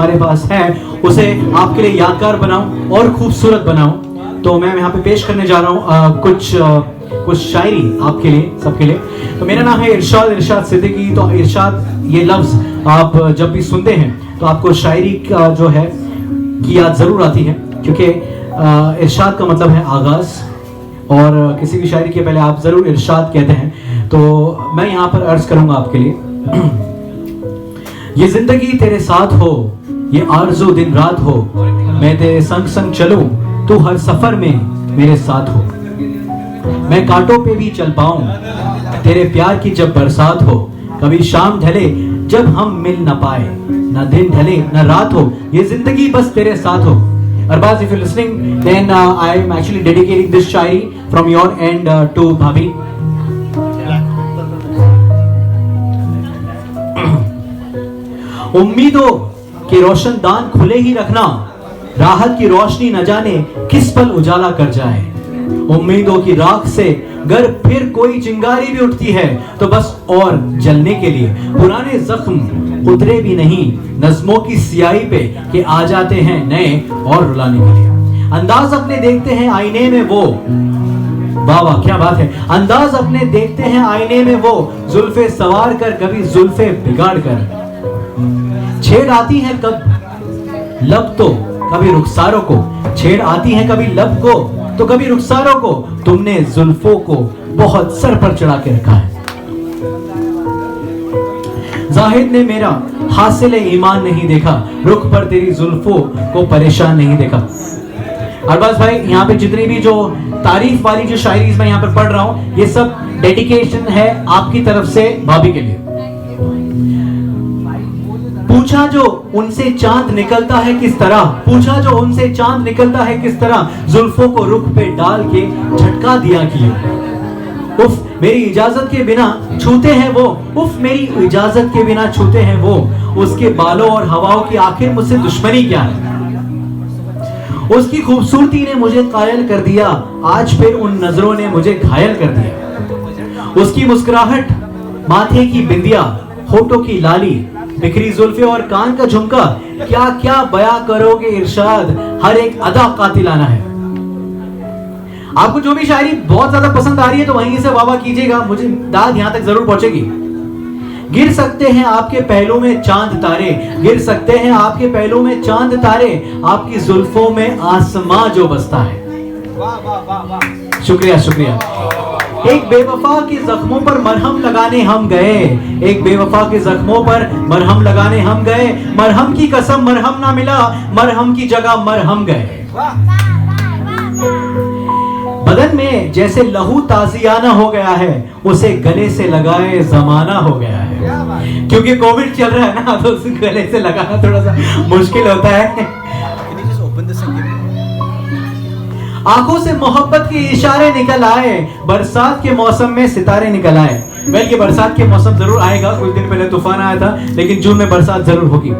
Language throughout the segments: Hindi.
हमारे पास है उसे आपके लिए यादगार बनाऊं और खूबसूरत बनाऊं। तो मैं यहाँ पे पेश करने जा रहा हूँ कुछ शायरी आपके लिए, सबके लिए। तो मेरा नाम है इरशाद सिद्दीकी। तो इरशाद ये लफ्ज़ आप जब भी सुनते हैं तो आपको शायरी का जो है की याद ज़रूर आती है, क्योंकि इरशाद का मतलब है आगाज़, और किसी भी शायरी के पहले आप ज़रूर इरशाद कहते हैं। तो मैं यहाँ पर अर्ज़ करूँगा आपके लिए। ये ज़िंदगी तेरे साथ हो, ये आरज़ू दिन रात हो, मैं तेरे संग संग चलूं, तू हर सफ़र में मेरे साथ हो। मैं कांटों पे भी चल पाऊं, तेरे प्यार की जब बरसात हो, कभी शाम ढले जब हम मिल ना पाए, ना दिन ढले ना रात हो, ये जिंदगी बस तेरे साथ हो। Arbaz, if you're listening, then I am actually dedicating this shairi from your end to Bhabhi. उम्मीदों के रोशनदान खुले ही रखना, राहत की रोशनी न जाने किस पल उजाला कर जाए। उम्मीदों की राख से गर फिर कोई चिंगारी भी उठती है तो बस और जलने के लिए। पुराने जख्म उतरे भी नहीं नज़्मों की सियाही पे कि आ जाते हैं नए और रुलाने के लिए। अंदाज अपने देखते हैं आईने में वो, वाह वाह क्या बात है। अंदाज अपने देखते हैं आईने में वो, जुल्फे सवार कर कभी जुल्फे बिगाड़ कर। छेड़ आती है कब लब तो कभी रुखसारों को, छेड़ आती है कभी लब को तो कभी रुखसारों को, तुमने जुल्फों को बहुत सर पर चढ़ा के रखा है। जाहिद ने मेरा हासिले ईमान नहीं देखा, रुख पर तेरी जुल्फों को परेशान नहीं देखा। अरबाज भाई, यहाँ पे जितनी भी जो तारीफ वाली जो शायरी मैं यहाँ पर पढ़ रहा हूँ, ये सब डेडिकेशन है आपकी तरफ से भाभी के लिए। पूछा जो उनसे चांद निकलता है किस तरह, पूछा जो उनसे चांद निकलता है किस तरह, जुल्फों को रुख पे डाल के झटका दिया किए। उफ मेरी इजाजत के बिना छूते हैं वो, उफ मेरी इजाजत के बिना छूते हैं वो, उसके बालों और हवाओं की आखिर मुझसे दुश्मनी क्या है। उसकी खूबसूरती ने मुझे कायल कर दिया, आज फिर उन नजरों ने मुझे घायल कर दिया। उसकी मुस्कुराहट, माथे की बिंदिया, होठों की लाली, बिखरी जुल्फे और कान का झुमका, क्या क्या बयां करोगे इरशाद, हर एक अदा कातिलाना है। आपको जो भी शायरी बहुत ज्यादा पसंद आ रही है तो वहीं से वाह कीजिएगा, मुझे दाद यहां तक जरूर पहुंचेगी। गिर सकते हैं आपके पहलू में चांद तारे, गिर सकते हैं आपके पहलू में चांद तारे, आपकी जुल्फों में आसमां जो बसता है। शुक्रिया शुक्रिया। एक बेवफा के जख्मों पर मरहम लगाने हम गए, एक बेवफा के जख्मों पर मरहम लगाने हम गए, मरहम की कसम मरहम ना मिला, मरहम की जगह मरहम गए। बदन में जैसे लहू ताजियाना हो गया है, उसे गले से लगाए जमाना हो गया है। क्योंकि कोविड चल रहा है ना, तो उसे गले से लगाना थोड़ा सा मुश्किल होता है। आंखों से मोहब्बत के इशारे निकल आए, बरसात के मौसम में सितारे निकल आए। वेल, ये बरसात के मौसम जरूर आएगा, कुछ दिन पहले तूफान आया था, लेकिन जून में बरसात जरूर होगी।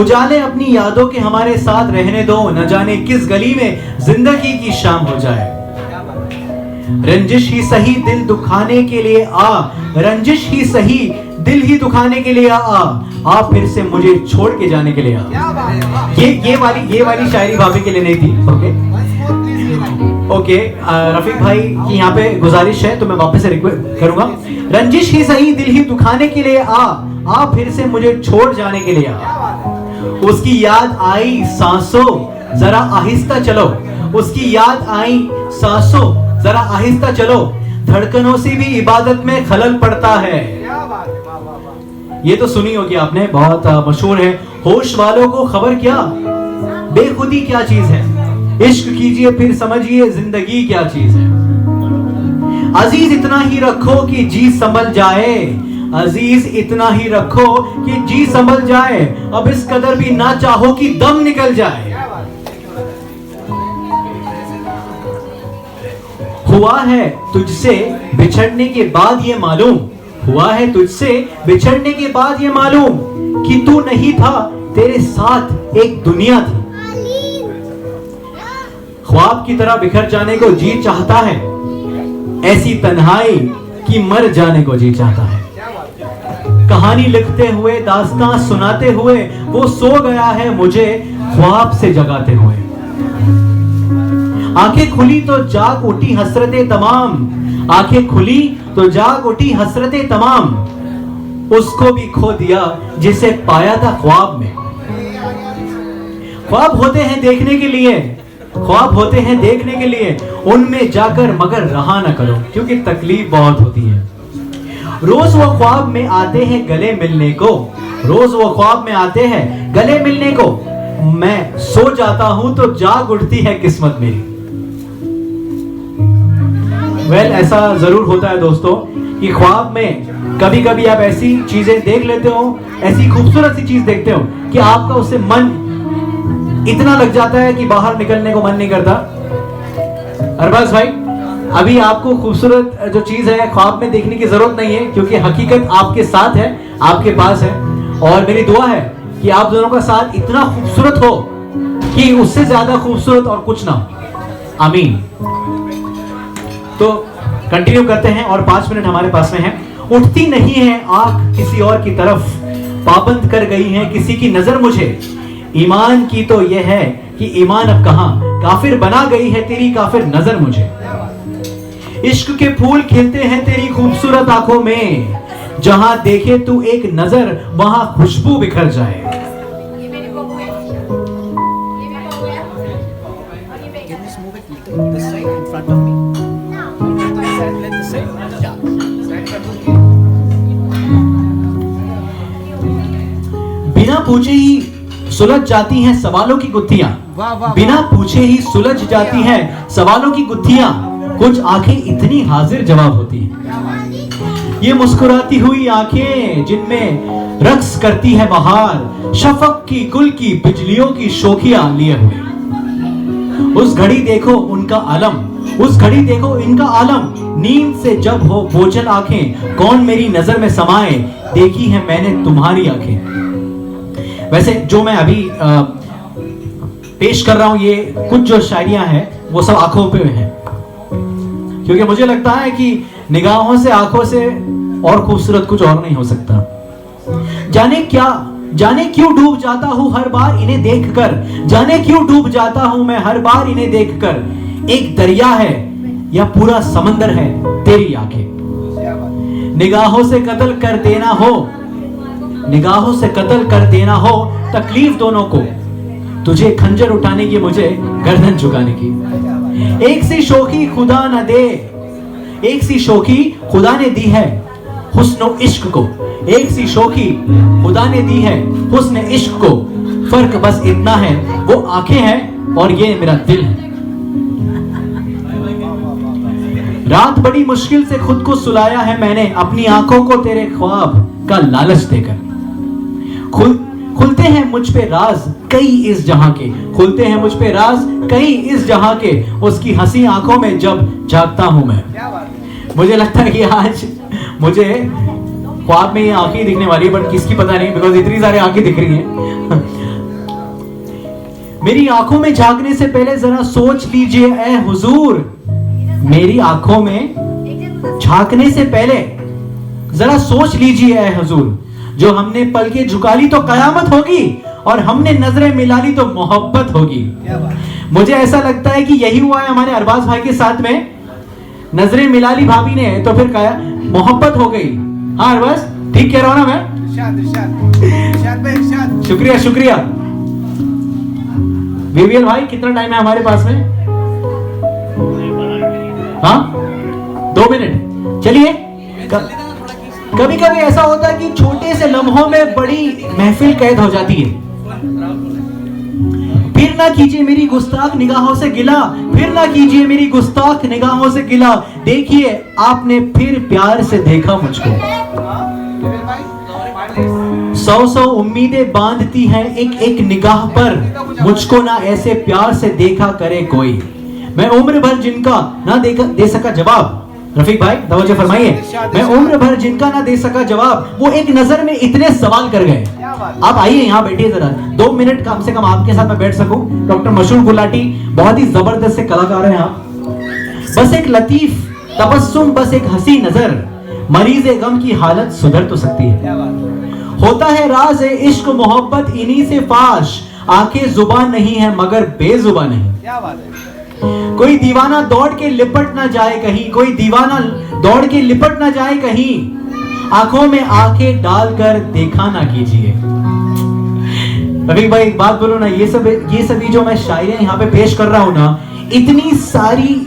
उजाले अपनी यादों के हमारे साथ रहने दो, न जाने किस गली में जिंदगी की शाम हो जाए। रंजिश ही सही दिल दुखाने के लिए आ, रंजिश ही सही दिल ही दुखाने के लिए आ फिर से मुझे छोड़ के जाने के लिए आ। ये वाली शायरी भाभी के लिए नहीं थी। ओके, रफीक भाई की यहाँ पे गुजारिश है तो मैं वापस से रिक्वेस्ट करूंगा। रंजिश ही सही दिल ही दुखाने के लिए आ फिर से मुझे छोड़ जाने के लिए आ। उसकी याद आई सांसों जरा आहिस्ता चलो, उसकी याद आई सांसों जरा आहिस्ता चलो, धड़कनों से भी इबादत में खलल पड़ता है। ये तो सुनी होगी आपने, बहुत मशहूर है। होश वालों को खबर क्या, बेखुदी क्या चीज है, इश्क कीजिए फिर समझिए जिंदगी क्या चीज है। अजीज इतना ही रखो कि जी संभल जाए, अजीज इतना ही रखो कि जी संभल जाए, अब इस कदर भी ना चाहो कि दम निकल जाए। हुआ है तुझसे बिछड़ने के बाद ये मालूम, हुआ है तुझसे बिछड़ने के बाद ये मालूम कि तू नहीं था, तेरे साथ एक दुनिया थी। ख्वाब की तरह बिखर जाने को जी चाहता है, ऐसी तन्हाई कि मर जाने को जी चाहता है। कहानी लिखते हुए, दास्तां सुनाते हुए वो सो गया है मुझे ख्वाब से जगाते हुए। आंखें खुली तो जाग उठी हसरतें तमाम, आंखें खुली तो जाग उठी हसरतें तमाम, उसको भी खो दिया जिसे पाया था ख्वाब में। ख्वाब होते हैं देखने के लिए, ख्वाब होते हैं देखने के लिए, उनमें जाकर मगर रहा ना करो, क्योंकि तकलीफ बहुत होती है। रोज वो ख्वाब में आते हैं गले मिलने को, रोज वो ख्वाब में आते हैं गले मिलने को, मैं सो जाता हूं तो जाग उठती है किस्मत मेरी। ऐसा जरूर होता है दोस्तों कि ख्वाब में कभी कभी आप ऐसी चीजें देख लेते हो, ऐसी खूबसूरत सी चीज देखते हो कि आपका उससे मन इतना लग जाता है कि बाहर निकलने को मन नहीं करता। अरबाज भाई, अभी आपको खूबसूरत जो चीज है ख्वाब में देखने की जरूरत नहीं है, क्योंकि हकीकत आपके साथ है, आपके पास है। और मेरी दुआ है कि आप दोनों का साथ इतना खूबसूरत हो कि उससे ज्यादा खूबसूरत और कुछ ना हो। आमीन। तो कंटिन्यू करते हैं और 5 मिनट हमारे पास में है। उठती नहीं है आंख किसी और की तरफ, पाबंद कर गई है किसी की नजर मुझे। ईमान की तो यह है कि ईमान अब कहां, काफिर बना गई है तेरी काफिर नजर मुझे। इश्क के फूल खिलते हैं तेरी खूबसूरत आंखों में, जहां देखे तू एक नजर वहां खुशबू बिखर जाए। बिना पूछे ही सुलझ जाती हैं सवालों की गुत्थियां, बिना पूछे ही सुलझ जाती हैं सवालों की गुत्थियां, कुछ आंखें इतनी हाजिर जवाब होती हैं। ये मुस्कुराती हुई आंखें जिनमें रक्स करती है बहार, शफक की गुल की बिजलियों की शोखियां लिए हुए। उस घड़ी देखो उनका आलम, उस घड़ी देखो इनका आलम, नींद से जब हो बोझल आंखें, कौन मेरी नजर में समाए, देखी है मैंने तुम्हारी आंखें। वैसे जो मैं अभी पेश कर रहा हूं, ये कुछ जो शायरियां हैं वो सब आंखों पे हैं, क्योंकि मुझे लगता है कि निगाहों से, आंखों से और खूबसूरत कुछ और नहीं हो सकता। जाने क्यों डूब जाता हूं हर बार इन्हें देखकर, जाने क्यों डूब जाता हूं मैं हर बार इन्हें देखकर। एक दरिया है या पूरा समंदर है तेरी आंखें। निगाहों से कत्ल कर देना हो, निगाहों से कत्ल कर देना हो तकलीफ दोनों को, तुझे खंजर उठाने की मुझे गर्दन झुकाने की। एक सी शौकी खुदा न दे, एक सी शौकी खुदा ने दी है हुस्न इश्क को, एक सी शौकी खुदा ने दी है हुस्न इश्क को। फर्क बस इतना है, वो आंखें हैं और ये मेरा दिल है। रात बड़ी मुश्किल से खुद को सुलाया है मैंने, अपनी आंखों को तेरे ख्वाब का लालच देकर। खुलते हैं मुझ पे राज कई इस जहां के, खुलते हैं मुझ पे राज कई इस जहां के, उसकी हंसी आंखों में जब जागता हूं मैं। मुझे लगता है कि आज मुझे ख्वाब में ये आंखें दिखने वाली है, बट किसकी पता नहीं, बिकॉज इतनी सारी आंखें दिख रही हैं। मेरी आंखों में झांकने से पहले जरा सोच लीजिए ऐ हुजूर, मेरी आंखों में झांकने से पहले जरा सोच लीजिए ऐ हुजूर, जो हमने पलकें झुका ली तो कयामत होगी, और हमने नजरें मिला ली तो मोहब्बत होगी। मुझे ऐसा लगता है कि यही हुआ है हमारे अरबाज भाई के साथ में। नजरें मिला ली भाभी ने तो फिर मोहब्बत हो गई। हाँ अरबाज, ठीक कह रहा हूं ना मैं? शुक्रिया शुक्रिया। वीवीएल भाई, कितना टाइम है हमारे पास में? हाँ 2 मिनट। चलिए, कभी कभी ऐसा होता है कि छोटे से लम्हों में बड़ी महफिल कैद हो जाती है। फिर ना कीजिए मेरी गुस्ताख निगाहों से गिला, फिर ना कीजिए मेरी गुस्ताख निगाहों से गिला, देखिए आपने फिर प्यार से देखा मुझको। 100 उम्मीदें बांधती हैं एक एक निगाह पर, मुझको ना ऐसे प्यार से देखा करे कोई। मैं उम्र भर जिनका ना दे सका जवाब, रफीक भाई तवज्जो फरमाइए, मैं उम्र भर जिनका ना दे सका जवाब, वो एक नजर में इतने सवाल कर गए। आप आइए यहाँ बैठिए जरा, 2 मिनट कम से कम आपके साथ मैं बैठ सकूं। डॉक्टर मशहूर गुलाटी बहुत ही जबरदस्त से कलाकार हैं आप। बस एक लतीफ तबस्सुम, बस एक हंसी नजर, मरीज गम की हालत सुधर तो सकती है। क्या बात है। होता है राज है इश्क मोहब्बत इन्हीं से फाश, आंखें जुबान नहीं है मगर बेजुबान नहीं। क्या बात है। कोई दीवाना दौड़ के लिपट ना जाए कहीं, कोई दीवाना दौड़ के लिपट ना जाए कहीं, आंखों में आंखें डालकर देखा ना कीजिए। रफीक भाई एक बात बोलो ना, ये सभी जो मैं शायरियां यहाँ पे पेश कर रहा हूं ना, इतनी सारी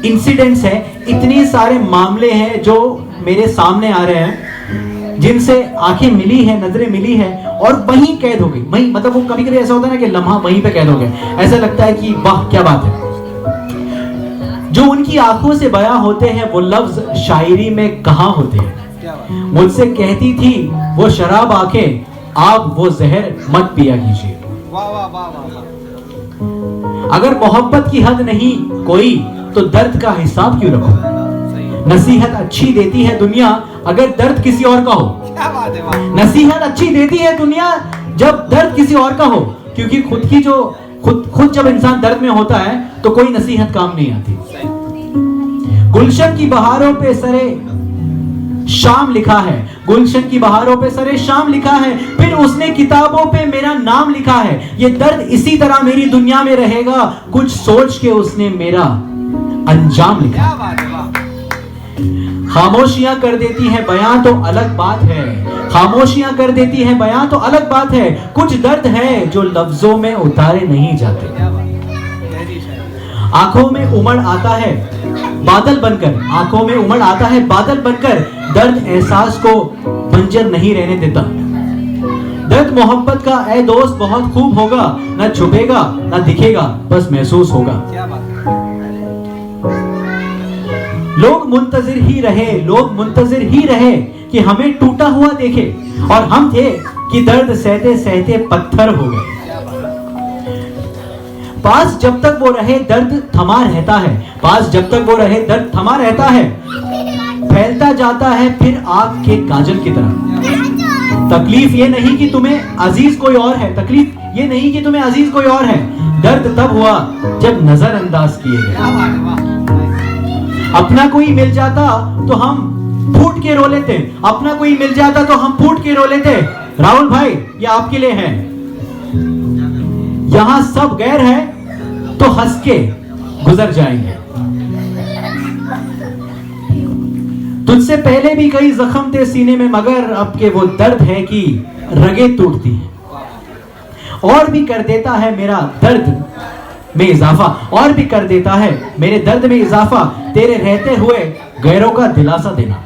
इंसिडेंट्स है, इतने सारे मामले हैं जो मेरे सामने आ रहे हैं, जिनसे आंखें मिली है, नजरें मिली है और वहीं कैद हो गई। वहीं मतलब वो कभी कभी ऐसा होता है ना कि लम्हा वहीं पे कैद हो गया, ऐसा लगता है कि वाह क्या बात है। जो उनकी आंखों से बयां होते हैं वो लफ्ज शायरी में कहां होते हैं। क्या बात है। मुझसे कहती थी वो शराब आंखें, आप वो जहर मत पिया कीजिए। वाह वाह वाह वाह वाह। अगर मोहब्बत की हद नहीं कोई तो दर्द का हिसाब क्यों रखो। सही है। नसीहत अच्छी देती है दुनिया अगर दर्द किसी और का हो। क्या बात है। वाह। नसीहत अच्छी देती है दुनिया जब दर्द किसी और का हो, क्योंकि खुद जब इंसान दर्द में होता है तो कोई नसीहत काम नहीं आती। सही। गुलशन की बहारों पे सरे शाम लिखा है, गुलशन की बहारों पे सरे शाम लिखा है, फिर उसने किताबों पे मेरा नाम लिखा है। ये दर्द इसी तरह मेरी दुनिया में रहेगा, कुछ सोच के उसने मेरा अंजाम लिखा। क्या बात है। वाह। खामोशियां कर देती है बयां तो अलग बात है, खामोशियां कर देती है बयां तो अलग बात है, कुछ दर्द है जो लफ्जों में उतारे नहीं जाते। क्या बात है। गहरी शायरी। आंखों में उमड़ आता है बादल बनकर, आंखों में उमड़ आता है बादल बनकर, दर्द एहसास को बंजर नहीं रहने देता। दर्द मोहब्बत का ऐ दोस्त बहुत खूब होगा, न छुपेगा न दिखेगा बस महसूस होगा। क्या बात है। लोग मुंतजिर ही रहे, लोग मुंतजिर ही रहे कि हमें टूटा हुआ देखे, और हम थे कि दर्द सहते सहते पत्थर हो गए। क्या बात है। पास जब तक वो रहे दर्द थमा रहता है, पास जब तक वो रहे दर्द थमा रहता है, फैलता जाता है फिर आग के काजल की तरह। तकलीफ ये नहीं कि तुम्हें अजीज कोई और है, तकलीफ ये नहीं कि तुम्हें अजीज कोई और है, दर्द तब हुआ जब नजरअंदाज किए गए। क्या बात है। वाह। अपना कोई मिल जाता तो हम फूट के रो लेते, अपना कोई मिल जाता तो हम फूट के रो लेते। राहुल भाई ये आपके लिए है, यहां सब गैर है तो हंस के गुजर जाएंगे। तुझसे पहले भी कई जख्म थे सीने में, मगर अब के वो दर्द है कि रगें टूटती हैं। और भी कर देता है मेरा दर्द में इजाफा, और भी कर देता है मेरे दर्द में इजाफा, तेरे रहते हुए गैरों का दिलासा देना।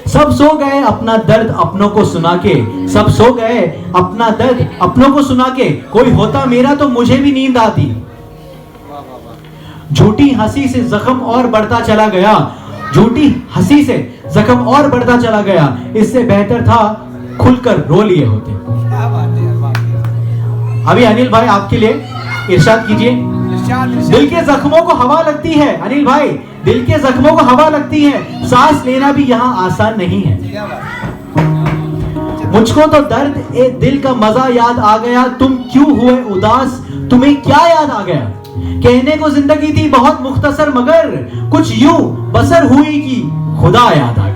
सब सो गए अपना दर्द अपनों को सुना के, सब सो गए अपना दर्द अपनों को सुना के, कोई होता मेरा तो मुझे भी नींद आती। झूठी हंसी से जख्म और बढ़ता चला गया, झूठी हंसी से जख्म और बढ़ता चला गया, इससे बेहतर था खुलकर रो लिए होते। क्या बात है। वाह। अभी अनिल भाई आपके लिए इरशाद कीजिए। इरशाद, इरशाद। दिल के जख्मों को हवा लगती है, अनिल भाई दिल के जख्मों को हवा लगती है, सांस लेना भी यहाँ आसान नहीं है। क्या बात है। मुझको तो दर्द ए दिल का मजा याद आ गया, तुम क्यों हुए उदास, तुम्हें क्या याद आ गया। कहने को जिंदगी थी बहुत मुख्तसर, मगर कुछ यूं बसर हुई कि खुदा याद आ